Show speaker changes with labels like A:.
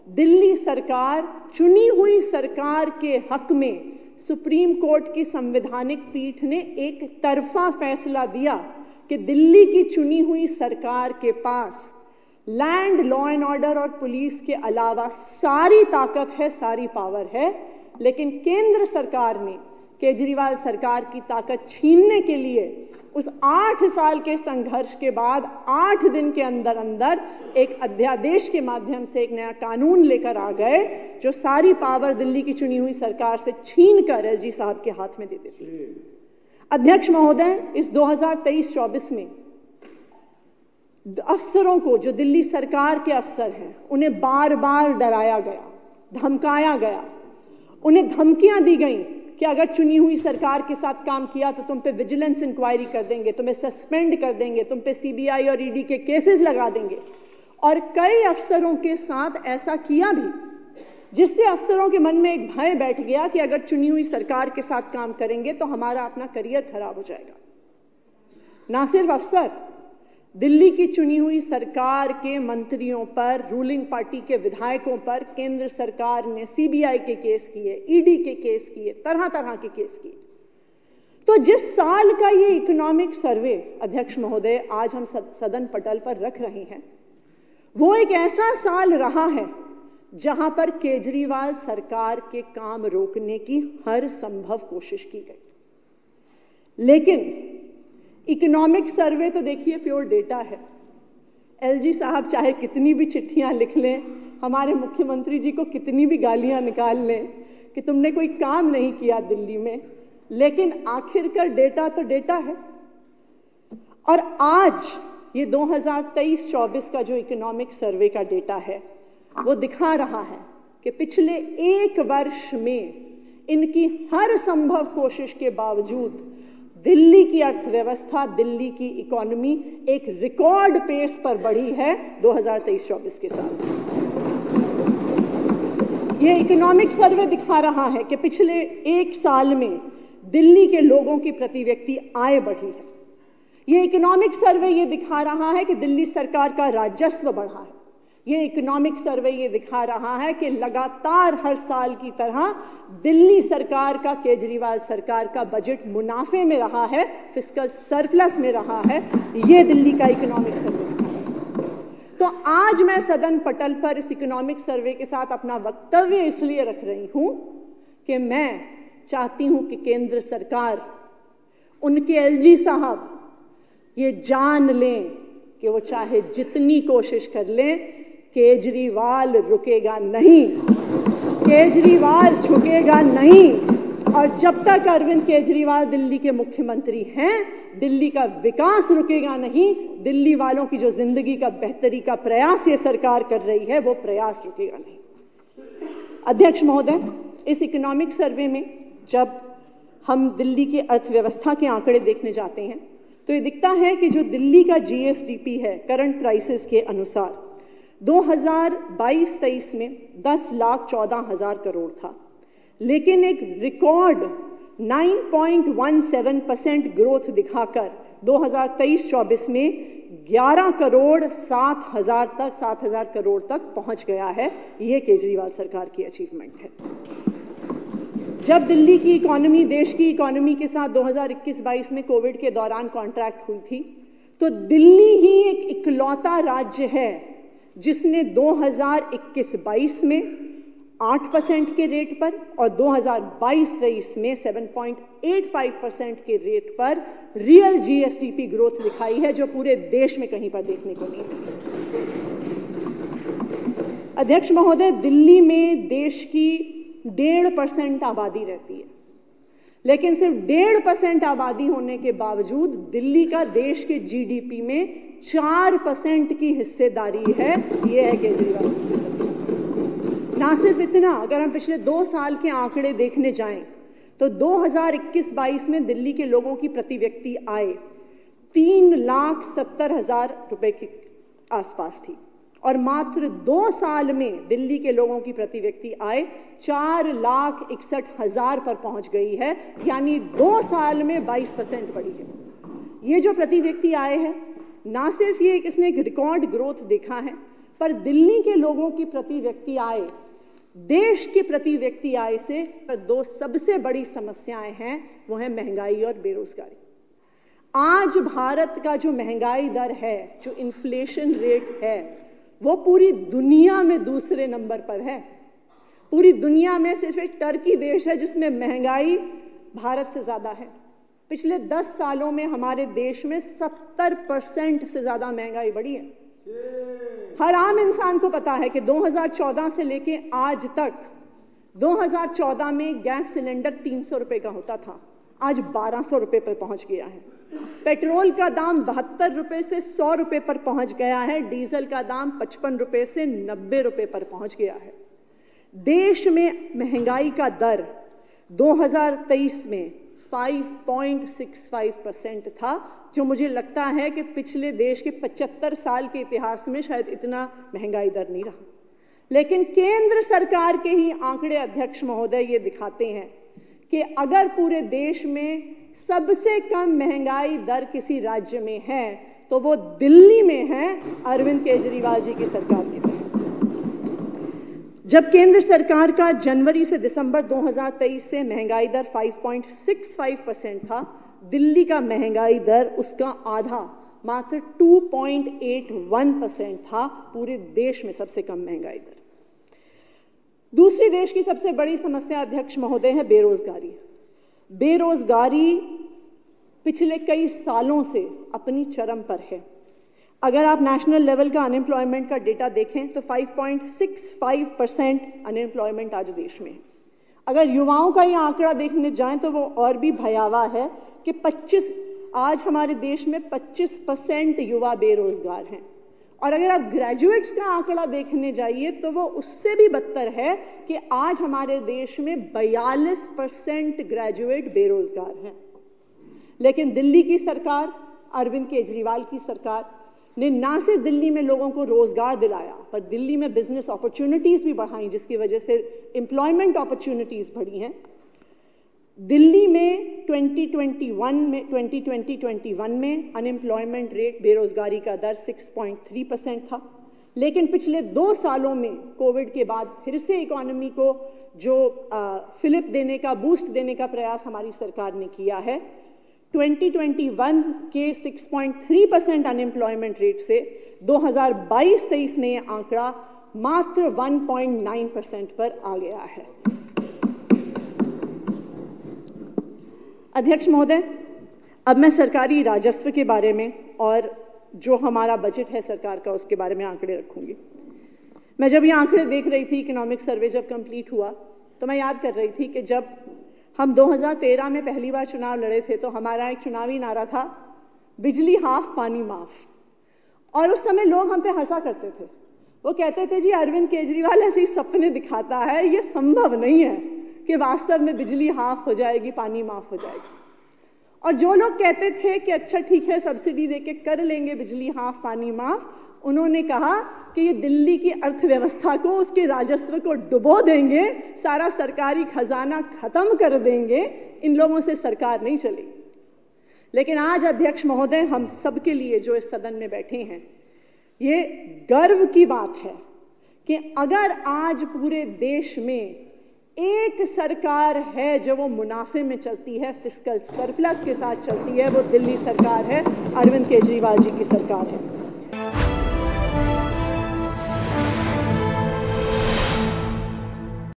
A: दिल्ली सरकार चुनी हुई सरकार के हक में सुप्रीम कोर्ट की संवैधानिक पीठ ने एक तरफा फैसला दिया कि दिल्ली की चुनी हुई सरकार के पास लैंड, लॉ एंड ऑर्डर और पुलिस के अलावा सारी ताकत है, सारी पावर है, लेकिन केंद्र सरकार ने केजरीवाल सरकार की ताकत छीनने के लिए उस 8 साल के संघर्ष के बाद 8 दिन के अंदर अंदर एक अध्यादेश के माध्यम से एक नया कानून लेकर आ गए जो सारी पावर दिल्ली की चुनी हुई सरकार से छीनकर एलजी साहब के हाथ में दे देती। अध्यक्ष महोदय, इस 2023-24 में अफसरों को, जो दिल्ली सरकार के अफसर हैं, उन्हें बार बार डराया गया, धमकाया गया, उन्हें धमकियां दी गई कि अगर चुनी हुई सरकार के साथ काम किया तो तुम पे विजिलेंस इंक्वायरी कर देंगे, तुम्हें सस्पेंड कर देंगे, तुम पे सीबीआई और ईडी के केसेस लगा देंगे। और कई अफसरों के साथ ऐसा किया भी, जिससे अफसरों के मन में एक भय बैठ गया कि अगर चुनी हुई सरकार के साथ काम करेंगे तो हमारा अपना करियर खराब हो जाएगा। ना सिर्फ अफसर, दिल्ली की चुनी हुई सरकार के मंत्रियों पर, रूलिंग पार्टी के विधायकों पर केंद्र सरकार ने सीबीआई के केस किए, ईडी के केस किए, तरह तरह के केस किए। तो जिस साल का ये इकोनॉमिक सर्वे अध्यक्ष महोदय आज हम सदन पटल पर रख रहे हैं, वो एक ऐसा साल रहा है जहां पर केजरीवाल सरकार के काम रोकने की हर संभव कोशिश की गई। लेकिन इकोनॉमिक सर्वे तो देखिए प्योर डेटा है। एलजी साहब चाहे कितनी भी चिट्ठियां लिख लें, हमारे मुख्यमंत्री जी को कितनी भी गालियां निकाल लें कि तुमने कोई काम नहीं किया दिल्ली में, लेकिन आखिरकार डेटा तो डेटा है। और आज ये 2023-24 का जो इकोनॉमिक सर्वे का डेटा है वो दिखा रहा है कि पिछले 1 वर्ष में इनकी हर संभव कोशिश के बावजूद दिल्ली की अर्थव्यवस्था, दिल्ली की इकोनॉमी एक रिकॉर्ड पेस पर बढ़ी है 2023-24 के साथ। ये इकोनॉमिक सर्वे दिखा रहा है कि पिछले 1 साल में दिल्ली के लोगों की प्रति व्यक्ति आय बढ़ी है। ये इकोनॉमिक सर्वे ये दिखा रहा है कि दिल्ली सरकार का राजस्व बढ़ा है। ये इकोनॉमिक सर्वे ये दिखा रहा है कि लगातार हर साल की तरह दिल्ली सरकार का, केजरीवाल सरकार का बजट मुनाफे में रहा है, फिस्कल सरप्लस में रहा है। ये दिल्ली का इकोनॉमिक सर्वे दिखा रहा है। तो आज मैं सदन पटल पर इस इकोनॉमिक सर्वे के साथ अपना वक्तव्य इसलिए रख रही हूं कि मैं चाहती हूं कि केंद्र सरकार, उनके एलजी साहब ये जान लें कि वो चाहे जितनी कोशिश कर लें, केजरीवाल रुकेगा नहीं, केजरीवाल झुकेगा नहीं। और जब तक अरविंद केजरीवाल दिल्ली के मुख्यमंत्री हैं, दिल्ली का विकास रुकेगा नहीं। दिल्ली वालों की जो जिंदगी का बेहतरी का प्रयास ये सरकार कर रही है, वो प्रयास रुकेगा नहीं। अध्यक्ष महोदय, इस इकोनॉमिक सर्वे में जब हम दिल्ली की अर्थव्यवस्था के आंकड़े देखने जाते हैं तो ये दिखता है कि जो दिल्ली का जीएसडीपी है करंट प्राइसेस के अनुसार 2022-23 में 10,14,000 करोड़ था, लेकिन एक रिकॉर्ड 9.17% ग्रोथ दिखाकर 2023-24 में 11,07,000 करोड़ तक पहुंच गया है। ये केजरीवाल सरकार की अचीवमेंट है। जब दिल्ली की इकोनॉमी, देश की इकोनॉमी के साथ 2021-22 में कोविड के दौरान कॉन्ट्रैक्ट हुई थी, तो दिल्ली ही एक इकलौता राज्य है जिसने 2021-22 में 8% के रेट पर और 2022-23 में 7.85% के रेट पर रियल जीएसडीपी ग्रोथ दिखाई है, जो पूरे देश में कहीं पर देखने को नहीं मिली। अध्यक्ष महोदय, दिल्ली में देश की 1.5% आबादी रहती है, लेकिन सिर्फ 1.5% आबादी होने के बावजूद दिल्ली का देश के जीडीपी में 4% की हिस्सेदारी है। ये है केजरीवाल की सरकार। ना सिर्फ इतना, अगर हम पिछले 2 साल के आंकड़े देखने जाएं तो 2021-22 में दिल्ली के लोगों की प्रति व्यक्ति आय 3,70,000 रुपए के आसपास थी और मात्र 2 साल में दिल्ली के लोगों की प्रति व्यक्ति आय 4,61,000 पर पहुंच गई है, यानी 2 साल में 22% बढ़ी है। ये जो प्रति व्यक्ति आय है, ना सिर्फ ये इसने एक रिकॉर्ड ग्रोथ देखा है, पर दिल्ली के लोगों की प्रति व्यक्ति आय, देश की प्रति व्यक्ति आय से दो सबसे बड़ी समस्याएं हैं, वो है महंगाई और बेरोजगारी। आज भारत का जो महंगाई दर है, जो इन्फ्लेशन रेट है, वो पूरी दुनिया में दूसरे नंबर पर है। पूरी दुनिया में सिर्फ एक टर्की देश है जिसमें महंगाई भारत से ज्यादा है। पिछले 10 सालों में हमारे देश में 70% से ज्यादा महंगाई बढ़ी है। हर आम इंसान को पता है कि 2014 से लेके आज तक, 2014 में गैस सिलेंडर 300 रुपए का होता था, आज 1200 रुपए पर पहुंच गया है। पेट्रोल का दाम 72 रुपए से 100 रुपए पर पहुंच गया है। डीजल का दाम 55 रुपए से 90 रुपए पर पहुंच गया है। देश में महंगाई का दर 2023 में 5.65% था, जो मुझे लगता है कि पिछले देश के 75 साल के इतिहास में शायद इतना महंगाई दर नहीं रहा। लेकिन केंद्र सरकार के ही आंकड़े, अध्यक्ष महोदय, ये दिखाते हैं कि अगर पूरे देश में सबसे कम महंगाई दर किसी राज्य में है तो वो दिल्ली में है, अरविंद केजरीवाल जी की सरकार के तहत। जब केंद्र सरकार का जनवरी से दिसंबर 2023 से महंगाई दर 5.65% था, दिल्ली का महंगाई दर उसका आधा, मात्र 2.81% था। पूरे देश में सबसे कम महंगाई दर। दूसरी देश की सबसे बड़ी समस्या, अध्यक्ष महोदय, है बेरोजगारी। बेरोजगारी पिछले कई सालों से अपनी चरम पर है। अगर आप नेशनल लेवल का अनएम्प्लॉयमेंट का डेटा देखें तो 5.65% अनएम्प्लॉयमेंट आज देश में है। अगर युवाओं का ये आंकड़ा देखने जाएं तो वो और भी भयावह है कि आज हमारे देश में 25% युवा बेरोजगार हैं। और अगर आप ग्रेजुएट्स का आंकड़ा देखने जाइए तो वो उससे भी बदतर है कि आज हमारे देश में 42% ग्रेजुएट बेरोजगार हैं। लेकिन दिल्ली की सरकार, अरविंद केजरीवाल की सरकार ने ना सिर्फ दिल्ली में लोगों को रोजगार दिलाया, पर दिल्ली में बिजनेस अपॉर्चुनिटीज भी बढ़ाई, जिसकी वजह से एम्प्लॉयमेंट अपॉर्चुनिटीज बढ़ी हैं। दिल्ली में 2020-21 में अनएम्प्लॉयमेंट रेट, बेरोजगारी का दर 6.3% था। लेकिन पिछले 2 सालों में कोविड के बाद फिर से इकोनॉमी को जो फिलिप देने का, बूस्ट देने का प्रयास हमारी सरकार ने किया है। 2021 के 6.3% अनएम्प्लॉयमेंट रेट से 2022-23 में यह आंकड़ा मात्र 1.9% पर आ गया है। अध्यक्ष महोदय, अब मैं सरकारी राजस्व के बारे में और जो हमारा बजट है सरकार का, उसके बारे में आंकड़े रखूंगी। मैं जब ये आंकड़े देख रही थी, इकोनॉमिक सर्वे जब कंप्लीट हुआ, तो मैं याद कर रही थी कि जब हम 2013 में पहली बार चुनाव लड़े थे तो हमारा एक चुनावी नारा था, बिजली हाफ पानी माफ। और उस समय लोग हम पे हंसा करते थे। वो कहते थे, जी अरविंद केजरीवाल ऐसे ही सपने दिखाता है, ये संभव नहीं है कि वास्तव में बिजली हाफ हो जाएगी, पानी माफ हो जाएगी। और जो लोग कहते थे कि अच्छा ठीक है, सब्सिडी देके कर लेंगे बिजली हाफ पानी माफ, उन्होंने कहा कि ये दिल्ली की अर्थव्यवस्था को, उसके राजस्व को डुबो देंगे, सारा सरकारी खजाना खत्म कर देंगे, इन लोगों से सरकार नहीं चलेगी। लेकिन आज अध्यक्ष महोदय, हम सबके लिए जो इस सदन में बैठे हैं, ये गर्व की बात है कि अगर आज पूरे देश में एक सरकार है जो वो मुनाफे में चलती है, फिस्कल सरप्लस के साथ चलती है, वो दिल्ली सरकार है, अरविंद केजरीवाल जी की सरकार है।